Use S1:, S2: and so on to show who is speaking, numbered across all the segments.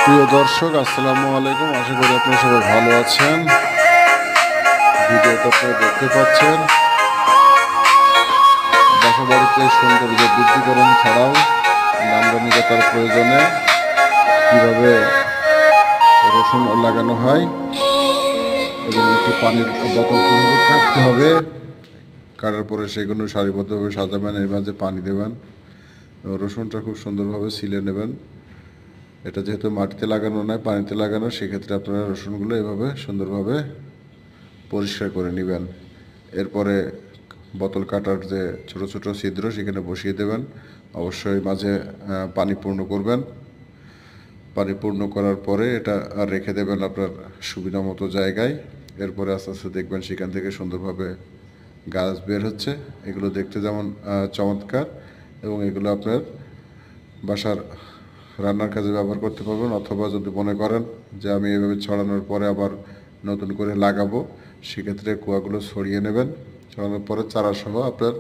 S1: প্রিয় দর্শক, আসসালামু আলাইকুম। আশা করি আপনারা সবাই ভালো আছেন। ভিডিওতে আপনারা দেখতে পাচ্ছেন বাসা বাড়িতে সৌন্দর্য বৃদ্ধিকরণ ছাড়াও নান্দনিকতার প্রয়োজনে কিভাবে রসুন লাগানো হয় এবং একটি পানির বোতল কীভাবে কাটতে হবে, কাটার পরে সেগুলো সারিবদ্ধভাবে সাজাবেন, এর মাঝে পানি দেবেন এবং রসুনটা খুব সুন্দরভাবে ছিলে নেবেন। এটা যেহেতু মাটিতে লাগানো নয়, পানিতে লাগানো, সেক্ষেত্রে আপনারা রসুনগুলো এভাবে সুন্দরভাবে পরিষ্কার করে নেবেন। এরপরে বোতল কাটার যে ছোট ছোট ছিদ্র সেখানে বসিয়ে দেবেন। অবশ্যই মাঝে পানি পূর্ণ করবেন। পানি পূর্ণ করার পরে এটা রেখে দেবেন আপনার সুবিধা মতো জায়গায়। এরপরে আস্তে আস্তে দেখবেন সেখান থেকে সুন্দরভাবে গাছ বের হচ্ছে। এগুলো দেখতে যেমন চমৎকার, এবং এগুলো আপনার বাসার রান্নার কাজে ব্যবহার করতে পারবেন, অথবা যদি মনে করেন যে আমি এভাবে ছড়ানোর পরে আবার নতুন করে লাগাবো, সেক্ষেত্রে কুয়াগুলো ছড়িয়ে নেবেন। ছড়ানোর পরে চারাসহ আপনার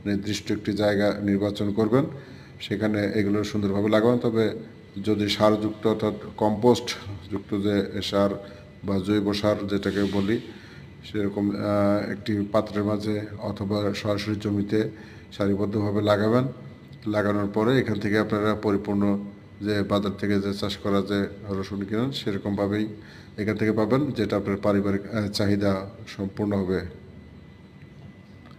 S1: নির্দিষ্ট একটি জায়গা নির্বাচন করবেন, সেখানে এগুলো সুন্দরভাবে লাগাবেন। তবে যদি সারযুক্ত অর্থাৎ কম্পোস্ট যুক্ত যে সার বা জৈব সার যেটাকে বলি, সেরকম একটি পাত্রের মাঝে অথবা সরাসরি জমিতে সারিবদ্ধভাবে লাগাবেন। লাগানোর পরে এখান থেকে আপনারা পরিপূর্ণ যে বাজার থেকে যে চাষ করা যে রসুন কিনেন সেরকমভাবেই এখান থেকে পাবেন, যেটা আপনার পারিবারিক চাহিদা সম্পূর্ণ হবে।